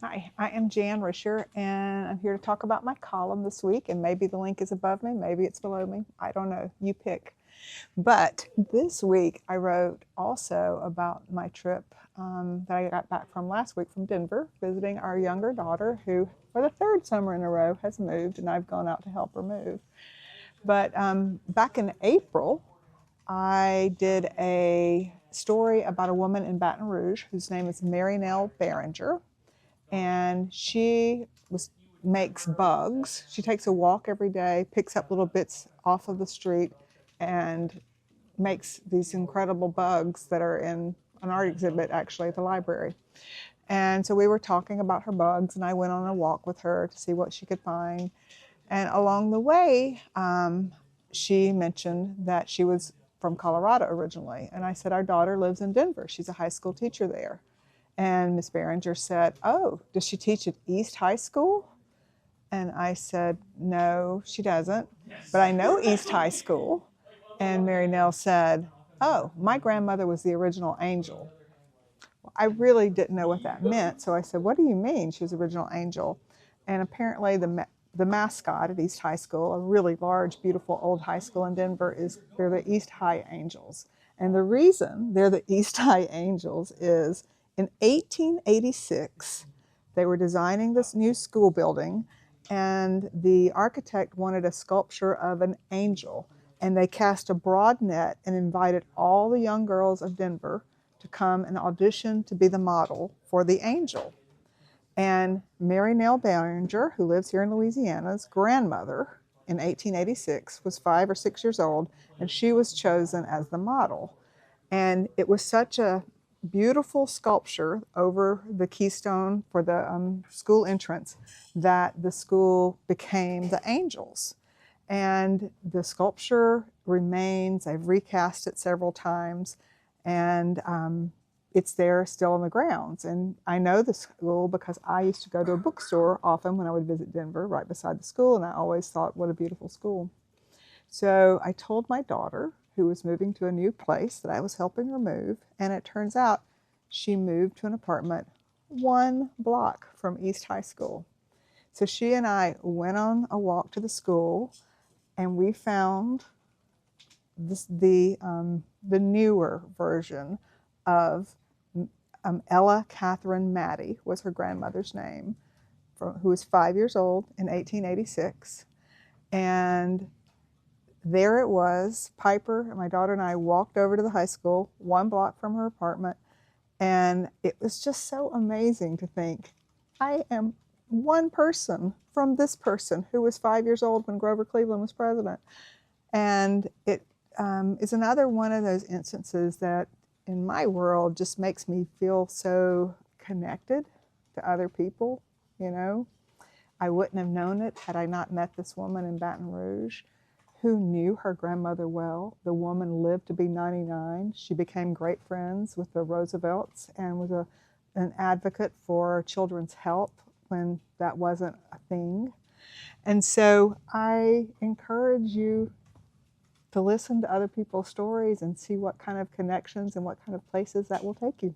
Hi, I am Jan Risher, and I'm here to talk about my column this week. And maybe the link is above me, maybe it's below me. I don't know. You pick. But this week, I wrote also about my trip that I got back from last week from Denver, visiting our younger daughter, who, for the third summer in a row, has moved, and I've gone out to help her move. But back in April, I did a story about a woman in Baton Rouge whose name is Mary Nell Behringer, and she makes bugs. She takes a walk every day, picks up little bits off of the street, and makes these incredible bugs that are in an art exhibit actually at the library. And so we were talking about her bugs, and I went on a walk with her to see what she could find. And along the way, she mentioned that she was from Colorado originally. And I said, our daughter lives in Denver. She's a high school teacher there. And Miss Behringer said, oh, does she teach at East High School? And I said, no, she doesn't, but I know East High School. And Mary Nell said, oh, my grandmother was the original angel. Well, I really didn't know what that meant, so I said, what do you mean she was the original angel? And apparently the mascot at East High School, a really large, beautiful old high school in Denver, they're the East High Angels. And the reason they're the East High Angels is in 1886, they were designing this new school building, and the architect wanted a sculpture of an angel. And they cast a broad net and invited all the young girls of Denver to come and audition to be the model for the angel. And Mary Nell Behringer, who lives here in Louisiana's grandmother in 1886, was 5 or 6 years old, and she was chosen as the model. And it was such a beautiful sculpture over the keystone for the school entrance that the school became the Angels. And the sculpture remains. I've recast it several times, and it's there still in the grounds. And I know the school because I used to go to a bookstore often when I would visit Denver, right beside the school, and I always thought, what a beautiful school. So I told my daughter, who was moving to a new place, that I was helping her move, and it turns out she moved to an apartment 1 block from East High School. So she and I went on a walk to the school, and we found the newer version of Ella Catherine Maddie was her grandmother's name, who was 5 years old in 1886. And there it was. Piper, my daughter, and I walked over to the high school 1 block from her apartment, and it was just so amazing to think, I am one person from this person who was 5 years old when Grover Cleveland was president. And it is another one of those instances that in my world just makes me feel so connected to other people, you know. I wouldn't have known it had I not met this woman in Baton Rouge who knew her grandmother well. The woman lived to be 99. She became great friends with the Roosevelts and was an advocate for children's health when that wasn't a thing. And so I encourage you to listen to other people's stories and see what kind of connections and what kind of places that will take you.